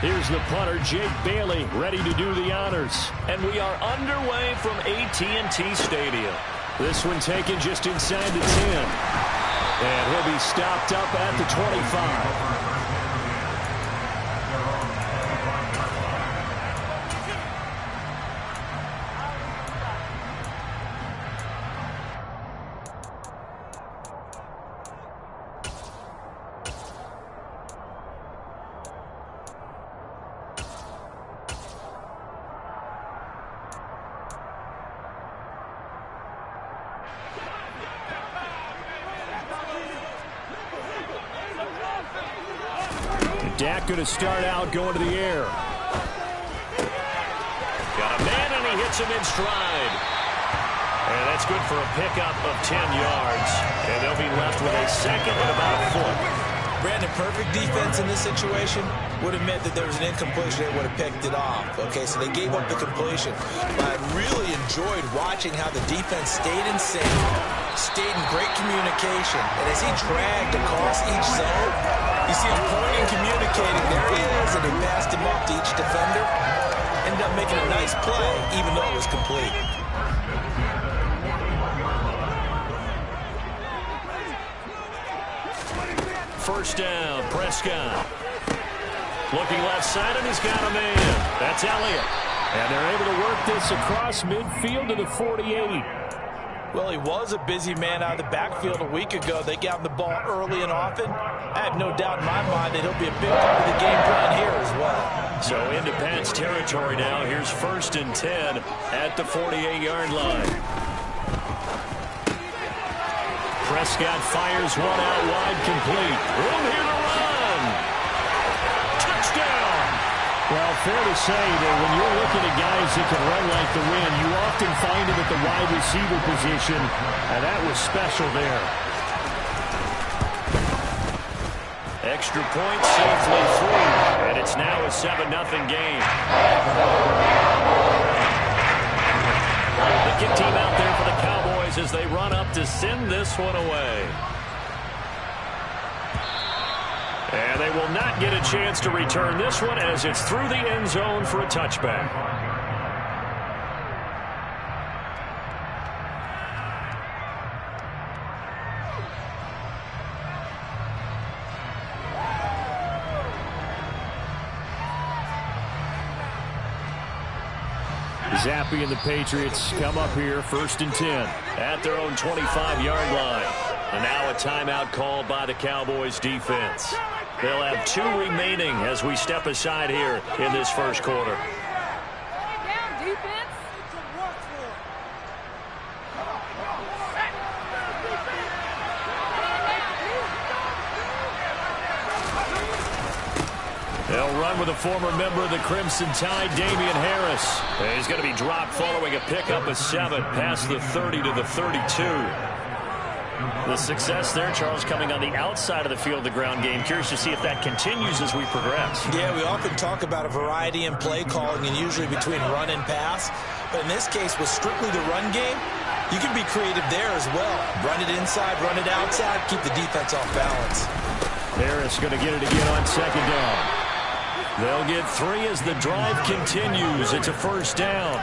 Here's the punter, Jake Bailey, ready to do the honors. And we are underway from AT&T Stadium. This one taken just inside the 10. And he'll be stopped up at the 25. Dak going to start out going to the air. Got a man, and he hits him in stride. And that's good for a pickup of 10 yards. And they'll be left with a second and about a foot. Brandon, perfect defense in this situation would have meant that there was an incompletion. They would have picked it off. Okay, so they gave up the completion. But I really enjoyed watching how the defense stayed in sync, stayed in great communication. And as he dragged across each zone, you see him pointing, communicating. There he is, and he passed him off to each defender. Ended up making a nice play, even though it was complete. First down, Prescott. Looking left side, and he's got a man. That's Elliott. And they're able to work this across midfield to the 48. Well, he was a busy man out of the backfield a week ago. They got him the ball early and often. I have no doubt in my mind that he'll be a big part of the game plan here as well. So into Pats territory now. Here's 1st and 10 at the 48-yard line. Prescott fires one out wide, complete. Room here to run. Touchdown. Well, fair to say that when you're looking at guys that can run like the wind, you often find him at the wide receiver position, and that was special there. Extra point safely through, and it's now a 7-0 game. The kick team out there for the Cowboys as they run up to send this one away. And they will not get a chance to return this one as it's through the end zone for a touchback. Zappi and the Patriots come up here 1st and 10 at their own 25-yard line. And now a timeout called by the Cowboys defense. They'll have 2 remaining as we step aside here in this first quarter. They'll run with a former member of the Crimson Tide, Damian Harris. He's going to be dropped following a pickup of 7 past the 30 to the 32. The success there, Charles, coming on the outside of the field, the ground game. Curious to see if that continues as we progress. Yeah, we often talk about a variety in play calling and usually between run and pass. But in this case, with strictly the run game, you can be creative there as well. Run it inside, run it outside, keep the defense off balance. Harris going to get it again on 2nd down. They'll get 3 as the drive continues. It's a 1st down.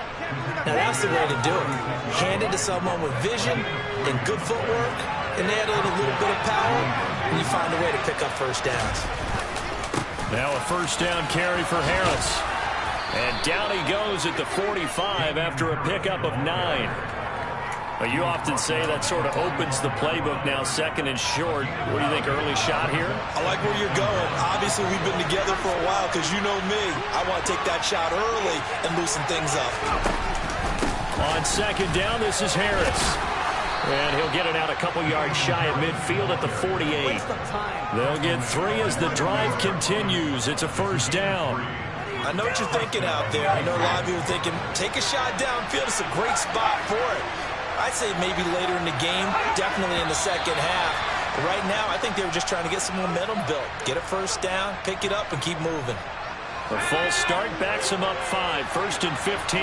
Now, that's the way to do it. Hand it to someone with vision and good footwork, and add in a little bit of power, and you find a way to pick up 1st downs. Now a 1st down carry for Harris. And down he goes at the 45 after a pickup of 9. But you often say that sort of opens the playbook now, 2nd and short. What do you think, early shot here? I like where you're going. Obviously, we've been together for a while because you know me. I want to take that shot early and loosen things up. On 2nd down, this is Harris. And he'll get it out a couple yards shy of midfield at the 48. They'll get 3 as the drive continues. It's a 1st down. I know what you're thinking out there. I know a lot of you are thinking, take a shot downfield. It's a great spot for it. I'd say maybe later in the game, definitely in the second half. But right now, I think they were just trying to get some momentum built. Get a 1st down, pick it up, and keep moving. A false start backs him up 5, 1st and 15.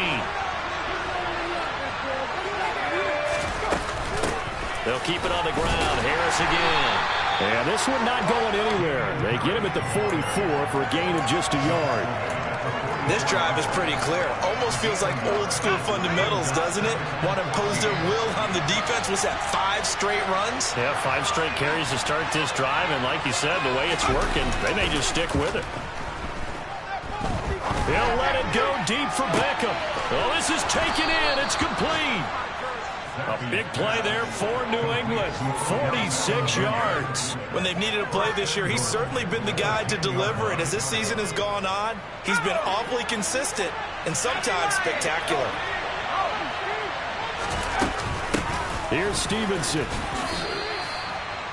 They'll keep it on the ground. Harris again. And this one not going anywhere. They get him at the 44 for a gain of just a yard. This drive is pretty clear. Almost feels like old school fundamentals, doesn't it? Want to impose their will on the defense. Was that 5 straight runs? Yeah, 5 straight carries to start this drive. And like you said, the way it's working, they may just stick with it. He'll let it go deep for Beckham. Oh, this is taken in. It's complete. A big play there for New England. 46 yards. When they've needed a play this year, he's certainly been the guy to deliver it. As this season has gone on, he's been awfully consistent and sometimes spectacular. Here's Stevenson.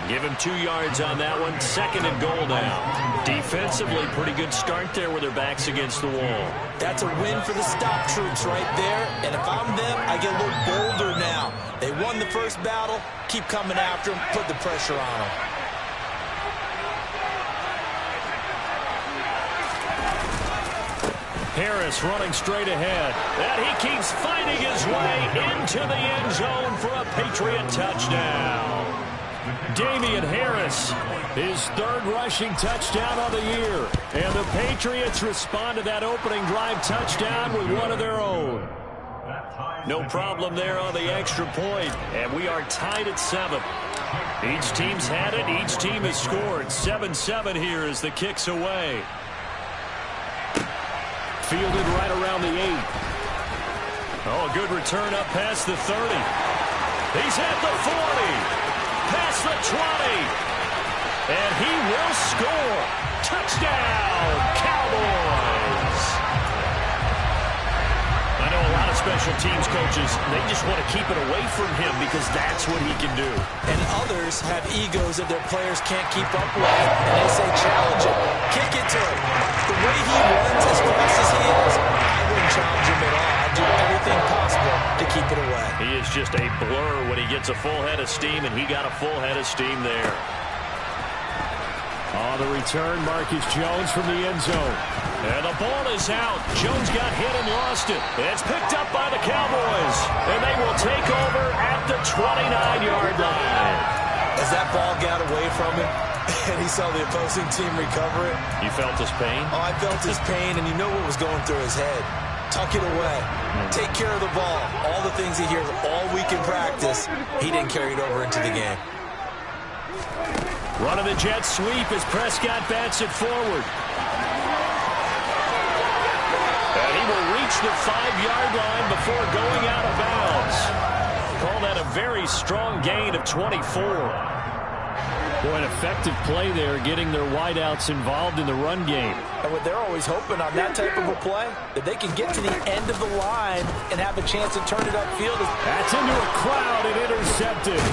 Give him 2 yards on that one. 2nd and goal now. Defensively, pretty good start there with their backs against the wall. That's a win for the stop troops right there. And if I'm them, I get a little bolder now. They won the first battle. Keep coming after them. Put the pressure on them. Harris running straight ahead. And he keeps fighting his way into the end zone for a Patriot touchdown. Damian Harris, his 3rd rushing touchdown of the year. And the Patriots respond to that opening drive touchdown with one of their own. No problem there on the extra point. And we are tied at 7. Each team's had it. Each team has scored. 7-7 here as the kick's away. Fielded right around the 8. Oh, a good return up past the 30. He's at the 40. Past the 20. And he will score. Touchdown, Cowboys. I know a lot of special teams coaches, they just want to keep it away from him because that's what he can do. And others have egos that their players can't keep up with. And they say, challenge him. Kick it to him. The way he runs as fast as he is, I wouldn't challenge him at all. I'd do everything possible to keep it away. He is just a blur when he gets a full head of steam, and he got a full head of steam there. On the return, Marcus Jones from the end zone. And the ball is out. Jones got hit and lost it. It's picked up by the Cowboys, and they will take over at the 29-yard line. As that ball got away from him, and he saw the opposing team recover it. You felt his pain? Oh, I felt his pain, and you know what was going through his head. Tuck it away. Take care of the ball. All the things he hears all week in practice, he didn't carry it over into the game. Running the jet sweep as Prescott bats it forward. And he will reach the 5-yard line before going out of bounds. Call that a very strong gain of 24. Boy, an effective play there, getting their wideouts involved in the run game. And what they're always hoping on that type of a play, that they can get to the end of the line and have a chance to turn it upfield. That's into a crowd and intercepted.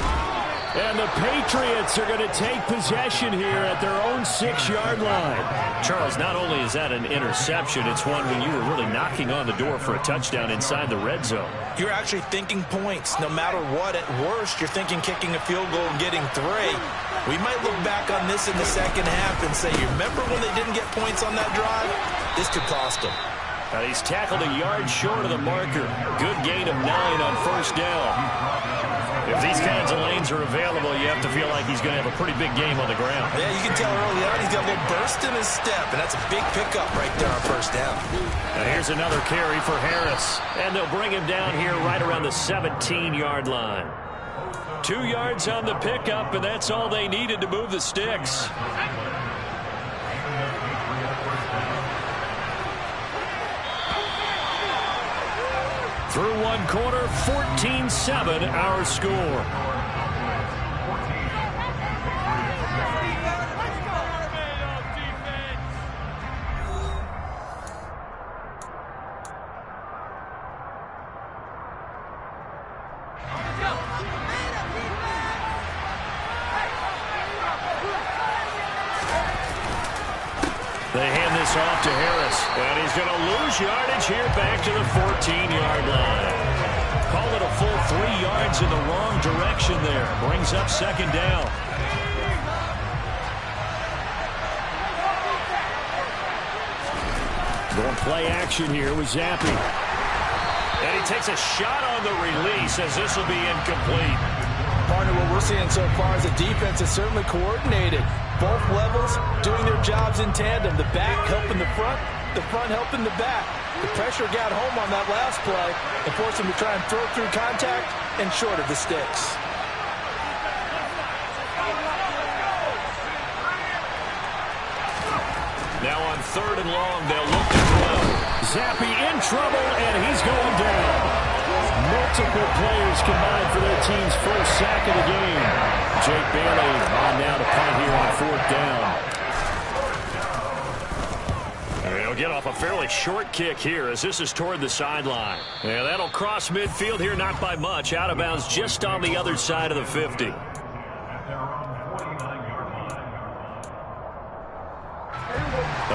And the Patriots are going to take possession here at their own 6-yard line. Charles, not only is that an interception, it's one when you were really knocking on the door for a touchdown inside the red zone. You're actually thinking points. No matter what, at worst, you're thinking kicking a field goal and getting 3. We might look back on this in the second half and say, you remember when they didn't get points on that drive? This could cost them. He's tackled a yard short of the marker. Good gain of 9 on first down. If these kinds of lanes are available, you have to feel like he's going to have a pretty big game on the ground. Yeah, you can tell early on he's got a little burst in his step, and that's a big pickup right there on first down. And here's another carry for Harris. And they'll bring him down here right around the 17-yard line. 2 yards on the pickup, and that's all they needed to move the sticks. Through one quarter, 14-7 our score. They hand this off to Harris, and he's going to lose yardage here back to the 14-yard line. Call it a full 3 yards in the wrong direction there. Brings up second down. Going play action here with Zappi. And he takes a shot on the release as this will be incomplete. Part Partner, what we're seeing so far is the defense is certainly coordinated. Both levels doing their jobs in tandem. The back helping the front helping the back. The pressure got home on that last play and forced him to try and throw through contact and short of the sticks. Now on 3rd and long, they'll look to throw. Zappi in trouble, and he's going down. Multiple players combined for their team's first sack of the game. Jake Bailey on now to punt here on 4th down. He'll get off a fairly short kick here as this is toward the sideline. Yeah, that'll cross midfield here, not by much. Out of bounds just on the other side of the 50.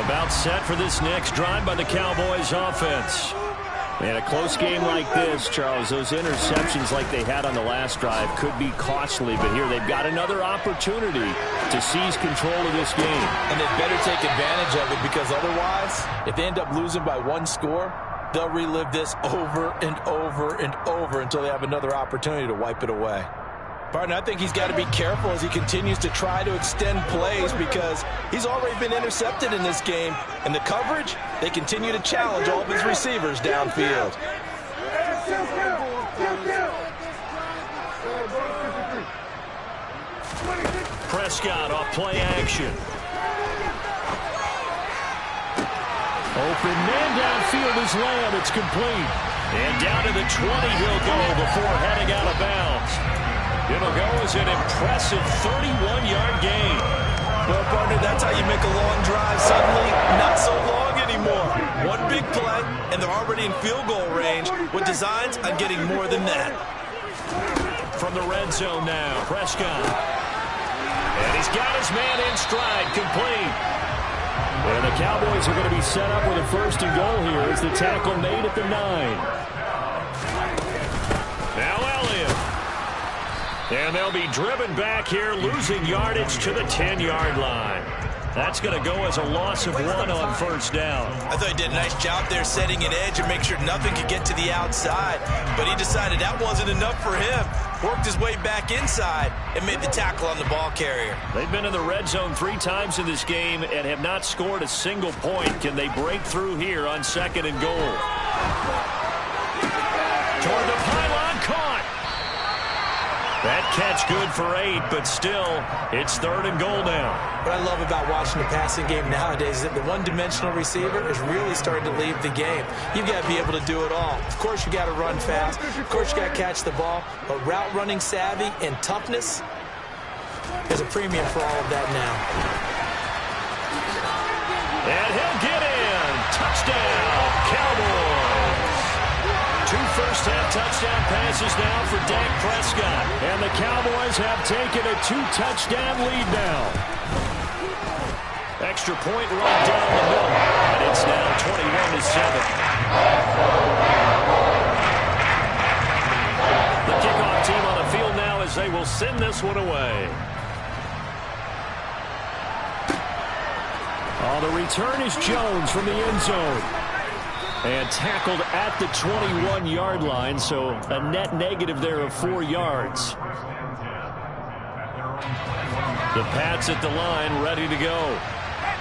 About set for this next drive by the Cowboys offense. And a close game like this, Charles, those interceptions like they had on the last drive could be costly. But here they've got another opportunity to seize control of this game. And they better take advantage of it, because otherwise, if they end up losing by 1 score, they'll relive this over and over and over until they have another opportunity to wipe it away. Partner, I think he's got to be careful as he continues to try to extend plays, because he's already been intercepted in this game. And the coverage, they continue to challenge all of his receivers downfield. Prescott off play action. Open man downfield is Lamb. It's complete. And down to the 20 he'll go before heading out of bounds. It'll go as an impressive 31-yard gain. Well, partner, that's how you make a long drive suddenly not so long anymore. One big play, and they're already in field goal range with designs on getting more than that. From the red zone now, Prescott. And he's got his man in stride, complete. And the Cowboys are going to be set up with a 1st and goal here as the tackle made at the 9. Now Elliott. And they'll be driven back here, losing yardage to the 10-yard line. That's going to go as a loss of 1 on 1st down. I thought he did a nice job there setting an edge and make sure nothing could get to the outside. But he decided that wasn't enough for him. Worked his way back inside and made the tackle on the ball carrier. They've been in the red zone 3 times in this game and have not scored a single point. Can they break through here on 2nd and goal? Toward the pylon, caught. That catch good for 8, but still, it's 3rd and goal now. What I love about watching the passing game nowadays is that the one-dimensional receiver is really starting to leave the game. You've got to be able to do it all. Of course, you got to run fast. Of course, you got to catch the ball. But route running savvy and toughness is a premium for all of that now. And he'll get in. Touchdown, Cowboys. 2 first-half touchdown passes now for Dak Prescott. And the Cowboys have taken a 2-touchdown lead now. Extra point right down the middle. And it's now 21-7. The kickoff team on the field now as they will send this one away. The return is Jones from the end zone. And tackled at the 21-yard line, so a net negative there of 4 yards. The Pats at the line, ready to go.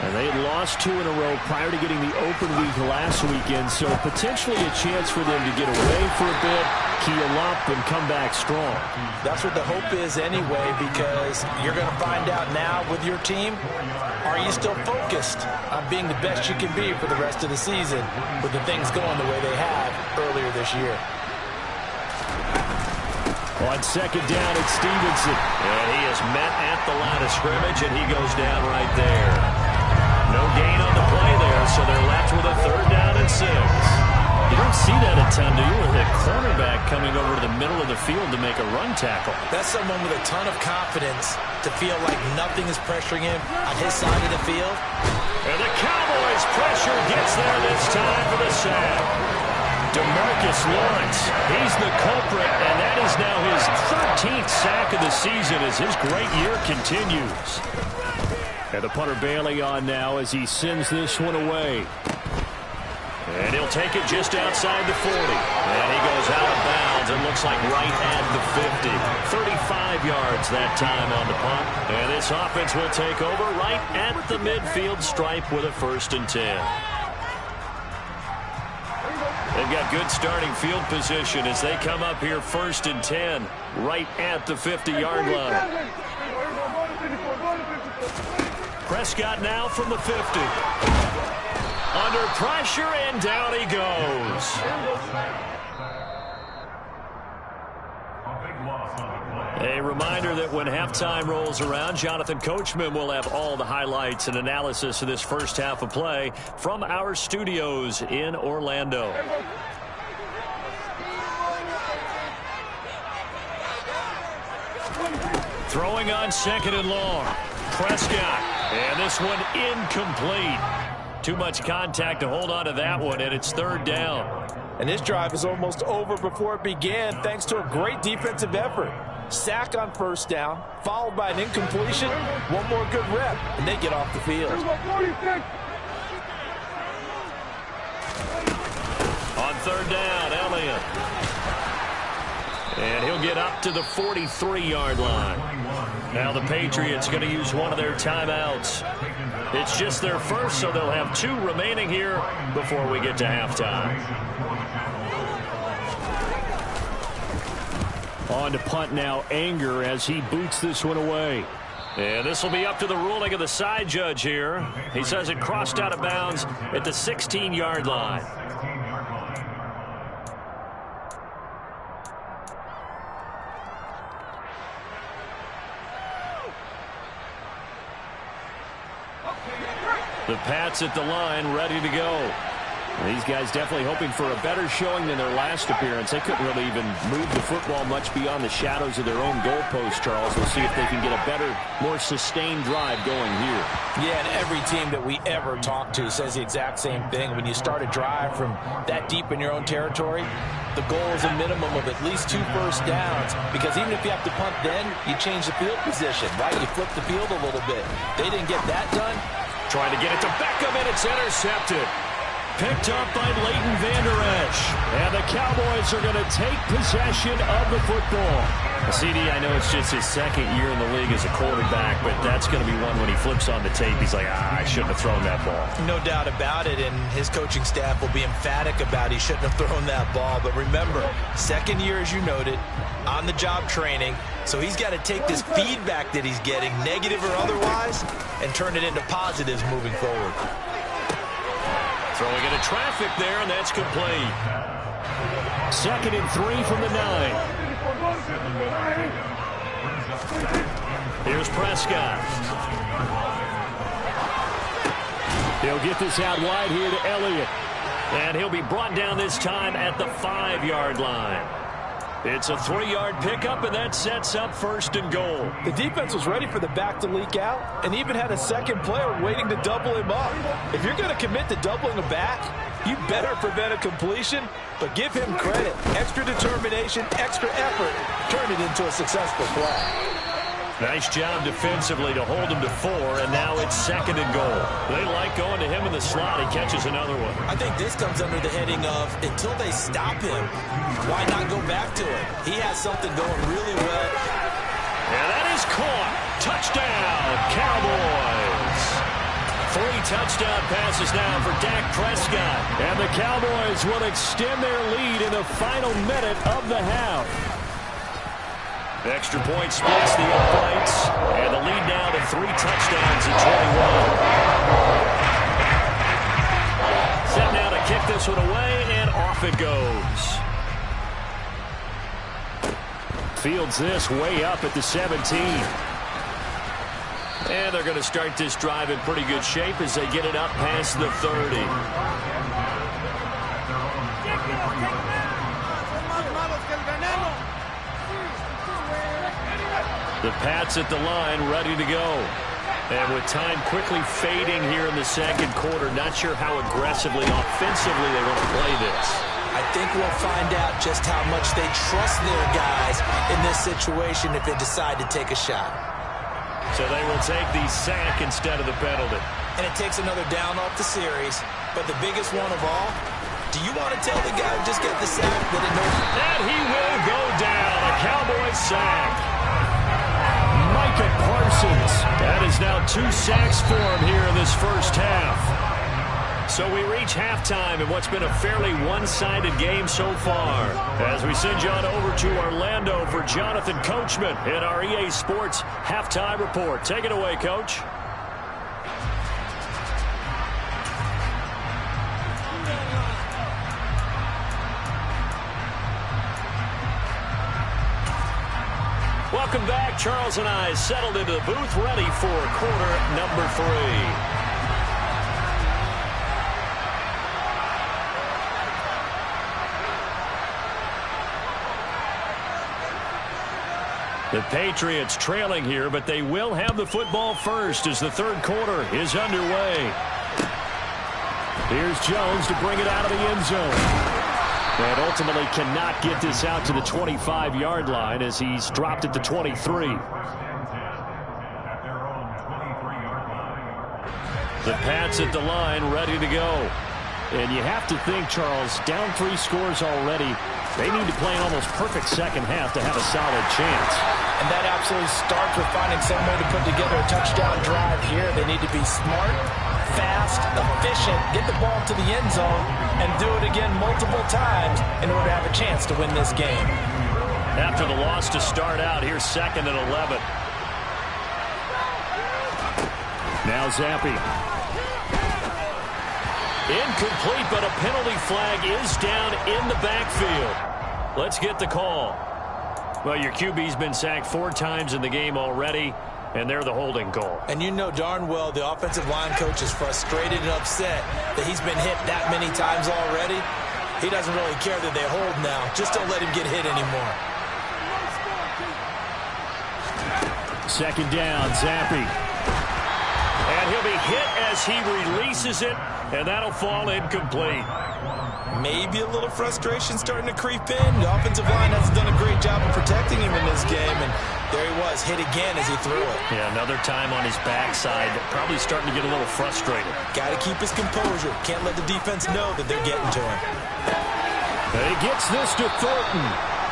And they had lost 2 in a row prior to getting the open week last weekend, so potentially a chance for them to get away for a bit, keel up, and come back strong. That's what the hope is anyway, because you're going to find out now with your team, are you still focused on being the best you can be for the rest of the season with the things going the way they have earlier this year? On 2nd down, it's Stevenson. And he is met at the line of scrimmage, and he goes down right there. No gain on the play there, so they're left with a 3rd down and 6. You don't see that a ton, do you? With a cornerback coming over to the middle of the field to make a run tackle. That's someone with a ton of confidence to feel like nothing is pressuring him on his side of the field. And the Cowboys' pressure gets there this time for the sack. DeMarcus Lawrence, he's the culprit, and that is now his 13th sack of the season as his great year continues. And the punter Bailey on now as he sends this one away. And he'll take it just outside the 40. And he goes out of bounds. And looks like right at the 50. 35 yards that time on the punt. And this offense will take over right at the midfield stripe with a 1st and 10. They've got good starting field position as they come up here 1st and 10 right at the 50-yard line. Prescott now from the 50. Under pressure, and down he goes. A reminder that when halftime rolls around, Jonathan Coachman will have all the highlights and analysis of this first half of play from our studios in Orlando. Throwing on 2nd and long. Prescott. And this one incomplete. Too much contact to hold on to that one, and it's 3rd down. And this drive is almost over before it began thanks to a great defensive effort. Sack on 1st down, followed by an incompletion. One more good rep, and they get off the field. On 3rd down, Elliott. And he'll get up to the 43-yard line. Now the Patriots going to use one of their timeouts. It's just their first, so they'll have 2 remaining here before we get to halftime. On to punt now, Anger as he boots this one away. And this will be up to the ruling of the side judge here. He says it crossed out of bounds at the 16-yard line. The Pats at the line, ready to go. These guys definitely hoping for a better showing than their last appearance. They couldn't really even move the football much beyond the shadows of their own goalpost, Charles. We'll see if they can get a better, more sustained drive going here. Yeah, and every team that we ever talk to says the exact same thing. When you start a drive from that deep in your own territory, the goal is a minimum of at least 2 first downs, because even if you have to punt then, you change the field position, right? You flip the field a little bit. They didn't get that done. Trying to get it to Beckham, and it's intercepted. Picked up by Leighton Vander Esch. And the Cowboys are going to take possession of the football. CD, I know it's just his 2nd year in the league as a quarterback, but that's going to be one when he flips on the tape. He's like, I shouldn't have thrown that ball. No doubt about it, and his coaching staff will be emphatic about he shouldn't have thrown that ball. But remember, 2nd year, as you noted, on-the-job training. So he's got to take this feedback that he's getting, negative or otherwise, and turn it into positives moving forward. Throwing into traffic there, and that's complete. 2nd and 3 from the 9. Here's Prescott. He'll get this out wide here to Elliott. And he'll be brought down this time at the 5-yard line. It's a 3-yard pickup, and that sets up 1st and goal. The defense was ready for the back to leak out and even had a second player waiting to double him up. If you're going to commit to doubling a back, you better prevent a completion, but give him credit. Extra determination, extra effort, turn it into a successful play. Nice job defensively to hold him to 4, and now it's 2nd and goal. They like going to him in the slot. He catches another one. I think this comes under the heading of, until they stop him, why not go back to him? He has something going really well. And that is caught. Touchdown, Cowboys. 3 touchdown passes now for Dak Prescott. And the Cowboys will extend their lead in the final minute of the half. Extra point splits the uprights, and the lead now to 3 touchdowns at 21. Set now to kick this one away, and off it goes. Fields this way up at the 17. And they're going to start this drive in pretty good shape as they get it up past the 30. The Pats at the line, ready to go. And with time quickly fading here in the 2nd quarter, not sure how aggressively, offensively they want to play this. I think we'll find out just how much they trust their guys in this situation if they decide to take a shot. So they will take the sack instead of the penalty. And it takes another down off the series. But the biggest one of all, do you want to tell the guy who just got the sack that it knows? And he will go 2 sacks for him here in this first half. So we reach halftime in what's been a fairly one-sided game so far. As we send you on over to Orlando for Jonathan Coachman in our EA Sports Halftime Report. Take it away, Coach. Welcome back. Charles and I settled into the booth, ready for quarter number 3. The Patriots trailing here, but they will have the football first as the third quarter is underway. Here's Jones to bring it out of the end zone. And ultimately cannot get this out to the 25-yard line as he's dropped at the 23. The Pats at the line, ready to go. And you have to think, Charles, down 3 scores already. They need to play an almost perfect second half to have a solid chance. And that absolutely starts with finding some way to put together a touchdown drive here. They need to be smart, fast, efficient, get the ball to the end zone, and do it again multiple times in order to have a chance to win this game. After the loss to start out, here's 2nd and 11. Now Zappi. Incomplete, but a penalty flag is down in the backfield. Let's get the call. Well, your QB's been sacked 4 times in the game already, and they're the holding call. And you know darn well the offensive line coach is frustrated and upset that he's been hit that many times already. He doesn't really care that they hold now. Just don't let him get hit anymore. 2nd down, Zappi. And he'll be hit as he releases it, and that'll fall incomplete. Maybe a little frustration starting to creep in. The offensive line hasn't done a great job of protecting him in this game, and there he was, hit again as he threw it. Yeah, another time on his backside, probably starting to get a little frustrated. Got to keep his composure. Can't let the defense know that they're getting to him. And he gets this to Thornton.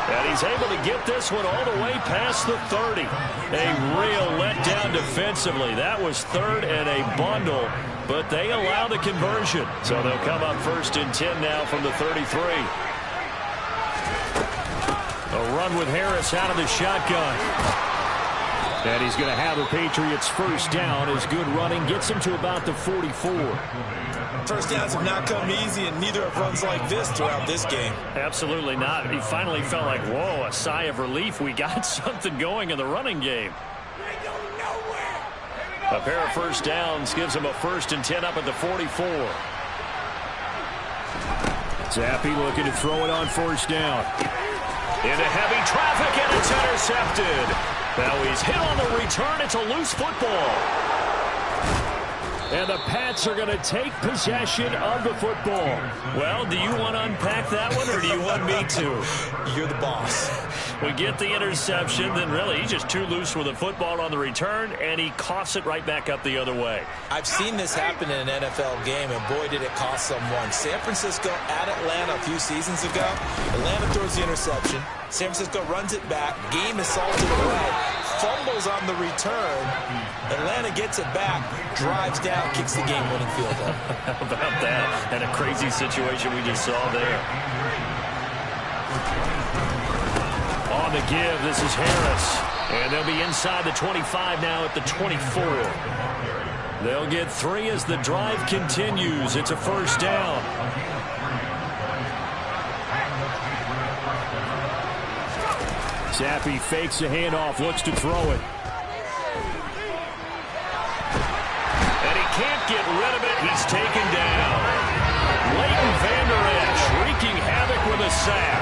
And he's able to get this one all the way past the 30. A real letdown defensively. That was 3rd and a bundle, but they allow the conversion. So they'll come up 1st and 10 now from the 33. A run with Harris out of the shotgun. And he's going to have the Patriots first down as good running gets him to about the 44. First downs have not come easy, and neither have runs like this throughout this game. Absolutely not. He finally felt like, whoa, a sigh of relief. We got something going in the running game. A pair of first downs gives him a 1st and 10 up at the 44. Zappi looking to throw it on 1st down. Into heavy traffic, and it's intercepted. Now he's hit on the return. It's a loose football. And the Pats are going to take possession of the football. Well, do you want to unpack that one, or do you want me to? You're the boss. We get the interception, then really he's just too loose with the football on the return, and he coughs it right back up the other way. I've seen this happen in an NFL game, and boy, did it cost someone. San Francisco at Atlanta a few seasons ago. Atlanta throws the interception. San Francisco runs it back. Game is salted away. Fumbles on the return. Atlanta gets it back, drives down, kicks the game-winning field goal. How about that? And a crazy situation we just saw there. On the give, this is Harris. And they'll be inside the 25 now at the 24. They'll get 3 as the drive continues. It's a 1st down. Zappi fakes a handoff, looks to throw it. And he can't get rid of it. He's taken down. Leighton Vander Esch wreaking havoc with a sack.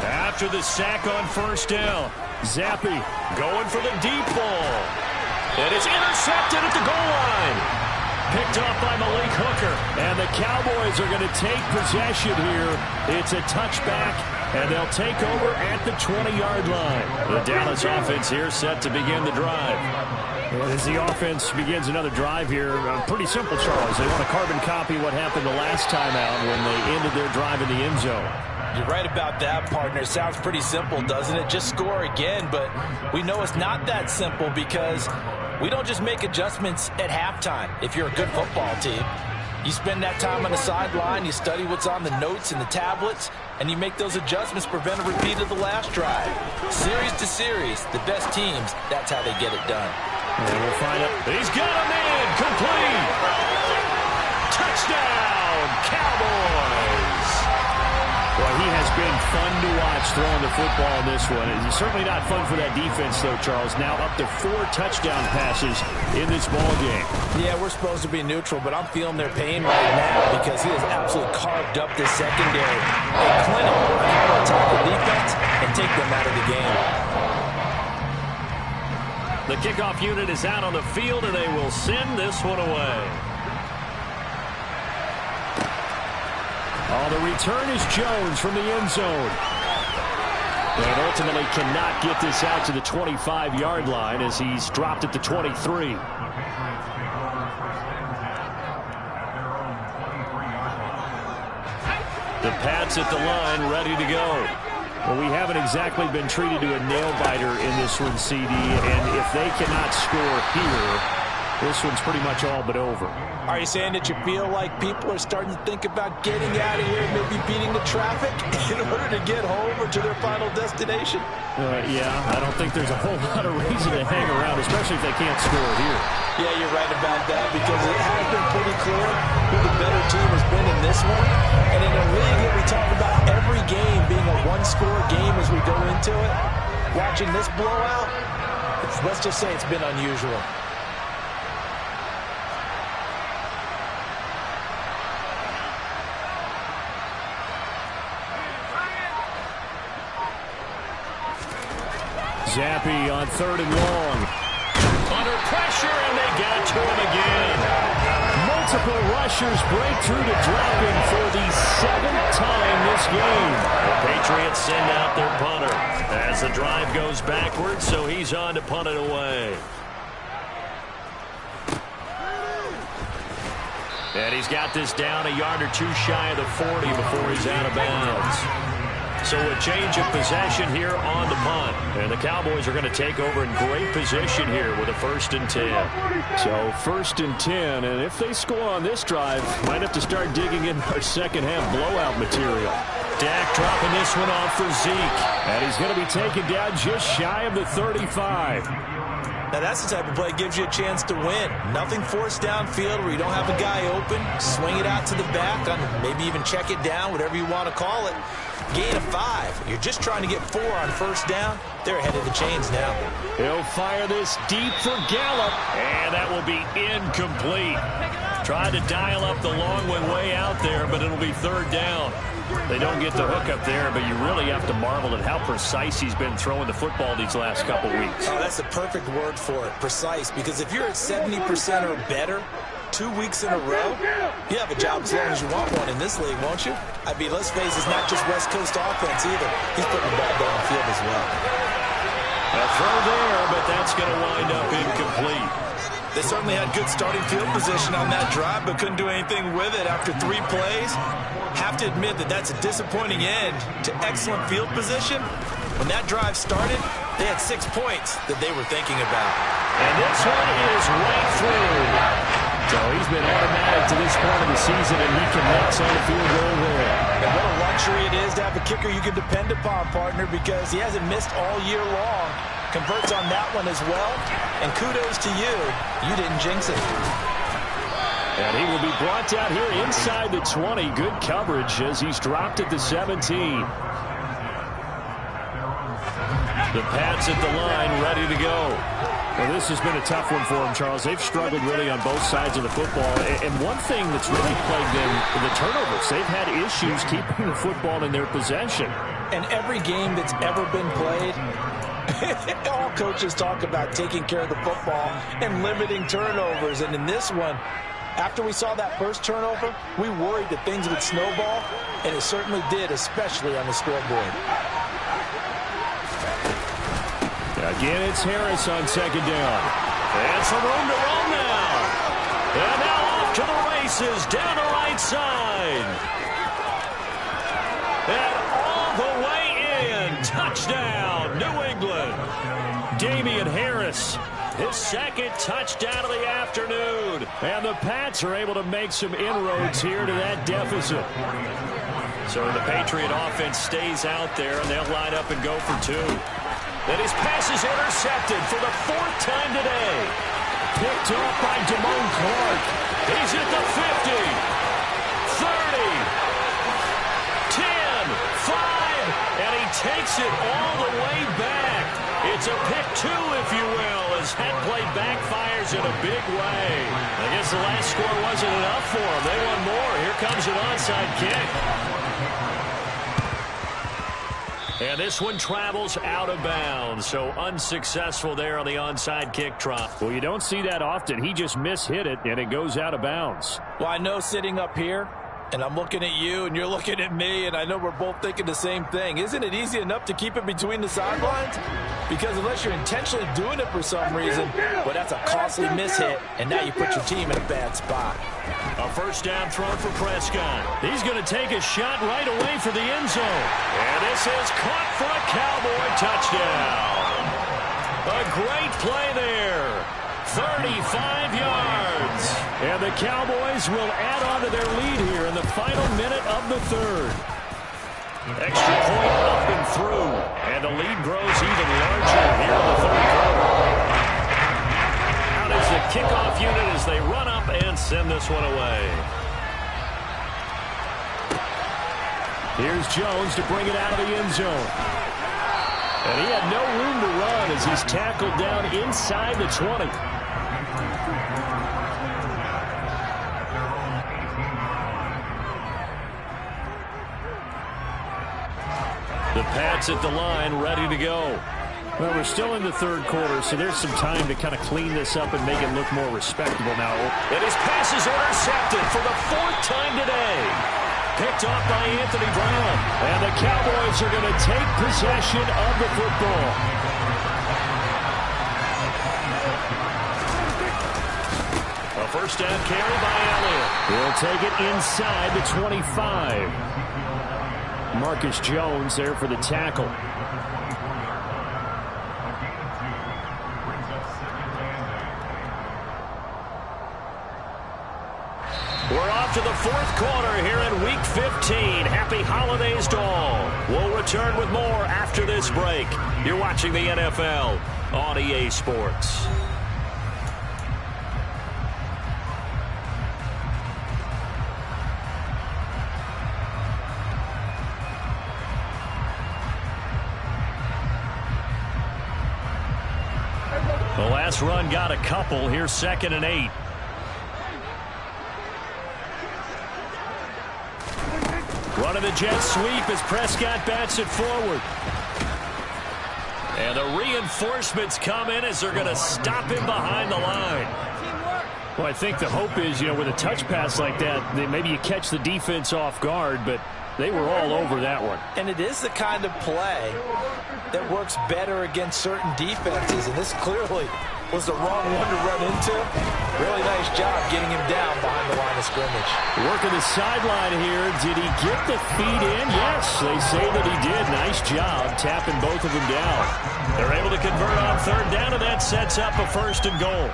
After the sack on 1st down, Zappi going for the deep ball. It is intercepted at the goal line. Picked off by Malik Hooker, and the Cowboys are going to take possession here. It's a touchback, and they'll take over at the 20-yard line. The Dallas offense here set to begin the drive. As the offense begins another drive here, pretty simple, Charles. They want to carbon copy what happened the last time out when they ended their drive in the end zone. You're right about that, partner. Sounds pretty simple, doesn't it? Just score again, but we know it's not that simple because we don't just make adjustments at halftime if you're a good football team. You spend that time on the sideline, you study what's on the notes and the tablets, and you make those adjustments, prevent a repeat of the last drive. Series to series, the best teams, that's how they get it done. And we'll find out. He's got him in. Complete. Touchdown, Cowboys. Well, he has been fun to watch throwing the football in this one. It's certainly not fun for that defense, though, Charles. Now up to 4 touchdown passes in this ball game. Yeah, we're supposed to be neutral, but I'm feeling their pain right now because he has absolutely carved up this secondary. A clinic on how to attack the defense and take them out of the game. The kickoff unit is out on the field, and they will send this one away. Oh, the return is Jones from the end zone. And ultimately cannot get this out to the 25-yard line as he's dropped at the 23. The Pats at the line, ready to go. Well, we haven't exactly been treated to a nail-biter in this one, CD, and if they cannot score here, this one's pretty much all but over. Are you saying that you feel like people are starting to think about getting out of here, maybe beating the traffic in order to get home or to their final destination? Yeah, I don't think there's a whole lot of reason to hang around, especially if they can't score here. Yeah, you're right about that because it has been pretty clear who the better team has been in this one. And in a league that we talk about every game being a one-score game as we go into it, watching this blowout, let's just say it's been unusual. Zappi on 3rd and long. Under pressure, and they got to him again. Multiple rushers break through to drop him for the 7th time this game. The Patriots send out their punter as the drive goes backwards, so he's on to punt it away. And he's got this down a yard or two shy of the 40 before he's out of bounds. So a change of possession here on the punt. And the Cowboys are going to take over in great position here with a 1st and 10. So 1st and 10, and if they score on this drive, might have to start digging in our second half blowout material. Dak dropping this one off for Zeke. And he's going to be taken down just shy of the 35. Now that's the type of play that gives you a chance to win. Nothing forced downfield where you don't have a guy open. Swing it out to the back, maybe even check it down, whatever you want to call it. Gain of 5. You're just trying to get 4 on 1st down. They're ahead of the chains now. He'll fire this deep for Gallup, and that will be incomplete. Tried to dial up the long way out there, but it'll be 3rd down. They don't get the hook up there, but you really have to marvel at how precise he's been throwing the football these last couple weeks. Oh, that's the perfect word for it, precise, because if you're at 70% or better 2 weeks in a row, you have a job as long as you want one in this league, won't you? I mean, let's face it, it's not just West Coast offense either. He's putting the ball down the field as well. A throw there, but that's going to wind up incomplete. They certainly had good starting field position on that drive, but couldn't do anything with it after 3 plays. Have to admit that that's a disappointing end to excellent field position. When that drive started, they had 6 points that they were thinking about. And this one is right through. So he's been automatic to this point of the season, and he connects on the field goal there. And what a luxury it is to have a kicker you can depend upon, partner, because he hasn't missed all year long. Converts on that one as well. And kudos to you. You didn't jinx it. And he will be brought down here inside the 20. Good coverage as he's dropped at the 17. The Pats at the line, ready to go. Well, this has been a tough one for them, Charles. They've struggled really on both sides of the football. And one thing that's really plagued them, the turnovers. They've had issues keeping the football in their possession. And every game that's ever been played, all coaches talk about taking care of the football and limiting turnovers. And in this one, after we saw that first turnover, we worried that things would snowball, and it certainly did, especially on the scoreboard. Again, it's Harris on 2nd down. And some room to run now. And now off to the races down the right side. And his second touchdown of the afternoon. And the Pats are able to make some inroads here to that deficit. So the Patriot offense stays out there, and they'll line up and go for two. And his pass is intercepted for the fourth time today. Picked off by Damone Clark. He's at the 50, 30, 10, 5, and he takes it all the way back. It's a pick two, if you will, as that play backfires in a big way. I guess the last score wasn't enough for them. They want more. Here comes an onside kick. And this one travels out of bounds, so unsuccessful there on the onside kick try. Well, you don't see that often. He just mishit it, and it goes out of bounds. Well, I know sitting up here, and I'm looking at you, and you're looking at me, and I know we're both thinking the same thing. Isn't it easy enough to keep it between the sidelines? Because unless you're intentionally doing it for some reason, well, that's a costly mishit, and now you put your team in a bad spot. A first down throw for Prescott. He's going to take a shot right away for the end zone. And this is caught for a Cowboy touchdown. A great play there. 35 yards. And the Cowboys will add on to their lead here in the final minute of the third. Extra point up and through. And the lead grows even larger here in the third quarter. Out is the kickoff unit as they run up and send this one away. Here's Jones to bring it out of the end zone. And he had no room to run as he's tackled down inside the 20. The Pats at the line, ready to go. Well, we're still in the third quarter, so there's some time to kind of clean this up and make it look more respectable now. And his pass is intercepted for the fourth time today. Picked off by Anthony Brown. And the Cowboys are going to take possession of the football. A first down carry by Elliott. He'll take it inside the 25. Marcus Jones there for the tackle. We're off to the fourth quarter here in Week 15. Happy holidays to all. We'll return with more after this break. You're watching the NFL on EA Sports. The last run got a couple. Here's 2nd and 8. Running the jet sweep as Prescott bats it forward. And the reinforcements come in as they're going to stop him behind the line. Well, I think the hope is, with a touch pass like that, maybe you catch the defense off guard, but they were all over that one. And it is the kind of play that works better against certain defenses, and this clearly was the wrong one to run into. Really nice job getting him down behind the line of scrimmage. Working the sideline here. Did he get the feet in? Yes, they say that he did. Nice job tapping both of them down. They're able to convert on third down, and that sets up a 1st and goal.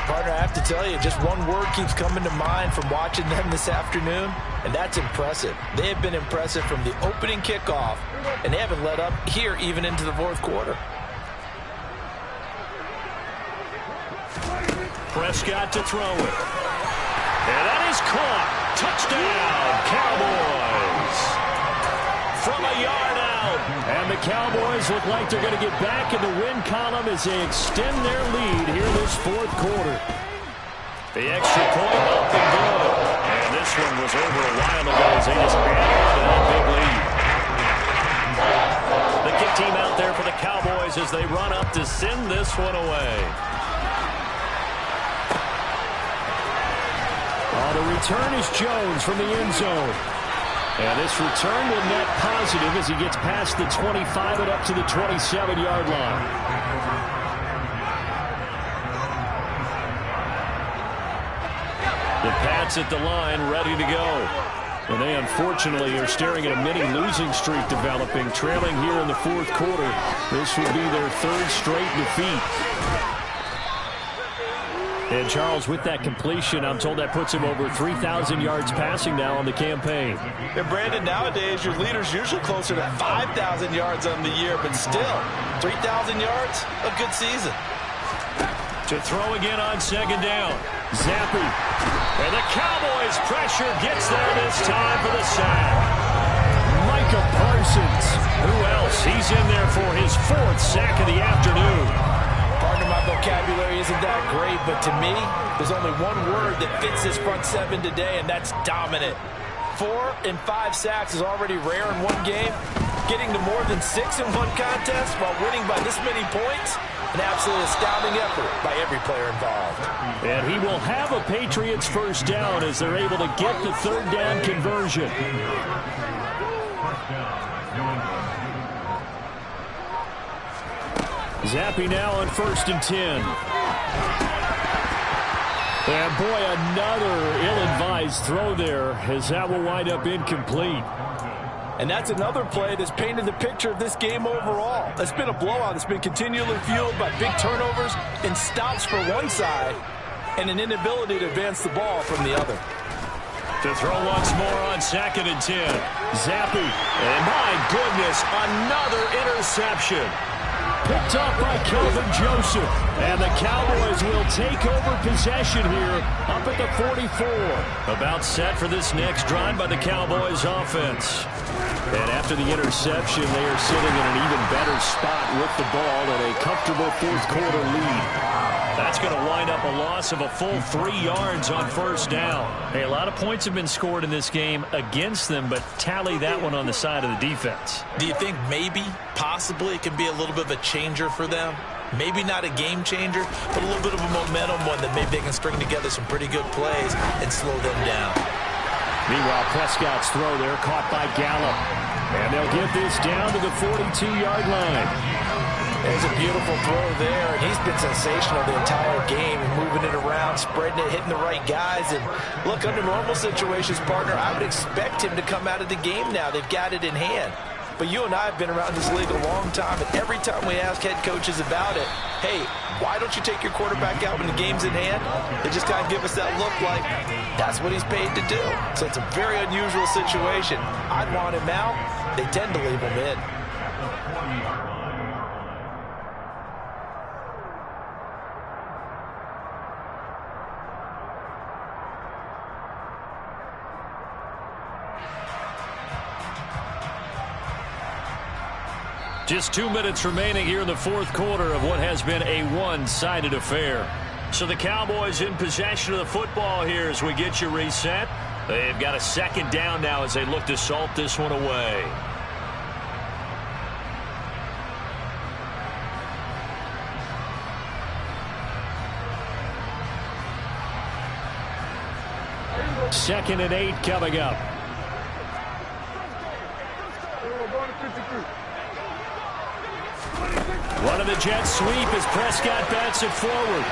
Partner, I have to tell you, just one word keeps coming to mind from watching them this afternoon, and that's impressive. They have been impressive from the opening kickoff, and they haven't let up here even into the fourth quarter. Prescott to throw it. And that is caught. Touchdown, Cowboys. From a yard out. And the Cowboys look like they're going to get back in the win column as they extend their lead here this fourth quarter. The extra point up and good. And this one was over a while ago as they just added on to that big lead. The kick team out there for the Cowboys as they run up to send this one away. The return is Jones from the end zone. And this return will net positive as he gets past the 25 and up to the 27-yard line. The Pats at the line, ready to go. And they unfortunately are staring at a mini losing streak developing, trailing here in the fourth quarter. This will be their third straight defeat. And Charles, with that completion, I'm told that puts him over 3,000 yards passing now on the campaign. And Brandon, nowadays your leader's usually closer to 5,000 yards on the year, but still, 3,000 yards, a good season. To throw again on second down. Zappi. And the Cowboys pressure gets there this time for the sack. Micah Parsons. Who else? He's in there for his 4th sack of the afternoon. Partner, my vocabulary isn't that great, but to me, there's only one word that fits this front seven today, and that's dominant. 4 and 5 sacks is already rare in one game. Getting to more than 6 in one contest while winning by this many points, an absolutely astounding effort by every player involved. And he will have a Patriots first down as they're able to get the 3rd down conversion. Zappi now on 1st and 10. And boy, another ill-advised throw there as that will wind up incomplete. And that's another play that's painted the picture of this game overall. It's been a blowout. It's been continually fueled by big turnovers and stops for one side and an inability to advance the ball from the other. To throw once more on 2nd and 10. Zappi. And my goodness, another interception. Picked up by Kelvin Joseph. And the Cowboys will take over possession here up at the 44. About set for this next drive by the Cowboys offense. And after the interception, they are sitting in an even better spot with the ball and a comfortable 4th quarter lead. That's going to wind up a loss of a full 3 yards on 1st down. Hey, a lot of points have been scored in this game against them, but tally that one on the side of the defense. Do you think maybe, possibly, it can be a little bit of a changer for them? Maybe not a game changer, but a little bit of a momentum one that maybe they can string together some pretty good plays and slow them down. Meanwhile, Prescott's throw there caught by Gallup. And they'll get this down to the 42-yard line. There's a beautiful throw there, and he's been sensational the entire game, moving it around, spreading it, hitting the right guys. And look, under normal situations, partner, I would expect him to come out of the game now. They've got it in hand. But you and I have been around this league a long time, and every time we ask head coaches about it, hey, why don't you take your quarterback out when the game's in hand? They just kind of give us that look like that's what he's paid to do. So it's a very unusual situation. I'd want him out. They tend to leave him in. Just 2 minutes remaining here in the 4th quarter of what has been a one-sided affair. So the Cowboys in possession of the football here as we get you reset. They've got a 2nd down now as they look to salt this one away. Second and 8 coming up. One of the Jets sweep as Prescott bats it forward.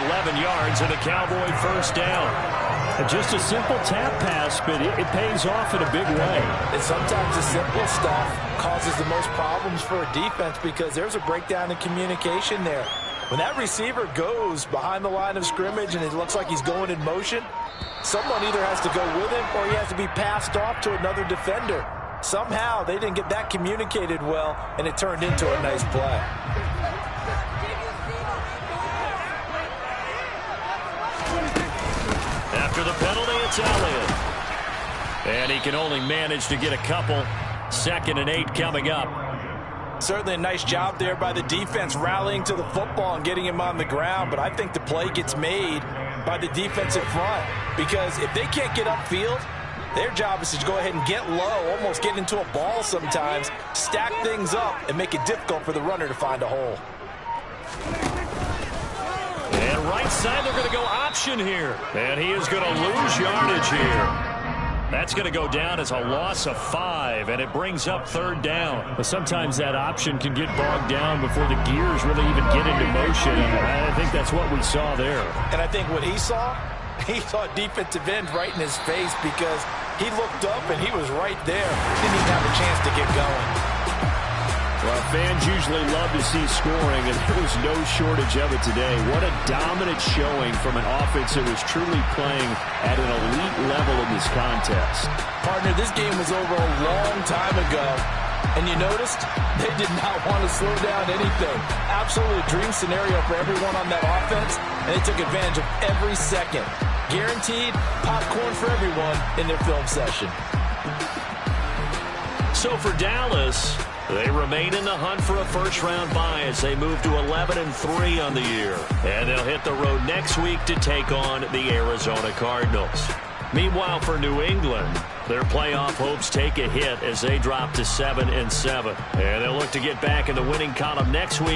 11 yards and a Cowboy first down. And just a simple tap pass, but it pays off in a big way. And sometimes the simple stuff causes the most problems for a defense because there's a breakdown in communication there. When that receiver goes behind the line of scrimmage and it looks like he's going in motion, someone either has to go with him or he has to be passed off to another defender. Somehow they didn't get that communicated well, and it turned into a nice play. After the penalty, it's Elliott. And he can only manage to get a couple. 2nd and 8 coming up. Certainly a nice job there by the defense rallying to the football and getting him on the ground, but I think the play gets made by the defensive front because if they can't get upfield, their job is to go ahead and get low, almost get into a ball sometimes, stack things up, and make it difficult for the runner to find a hole. And right side, they're going to go option here. And he is going to lose yardage here. That's going to go down as a loss of 5, and it brings up 3rd down. But sometimes that option can get bogged down before the gears really even get into motion, and I think that's what we saw there. And I think what he saw defensive end right in his face because he looked up and he was right there. Didn't even have a chance to get going. Well, fans usually love to see scoring, and there was no shortage of it today. What a dominant showing from an offense that was truly playing at an elite level in this contest. Partner, this game was over a long time ago, and you noticed they did not want to slow down anything. Absolutely a dream scenario for everyone on that offense, and they took advantage of every second. Guaranteed popcorn for everyone in their film session. So for Dallas, they remain in the hunt for a first-round bye as they move to 11-3 on the year. And they'll hit the road next week to take on the Arizona Cardinals. Meanwhile, for New England, their playoff hopes take a hit as they drop to 7-7. And they'll look to get back in the winning column next week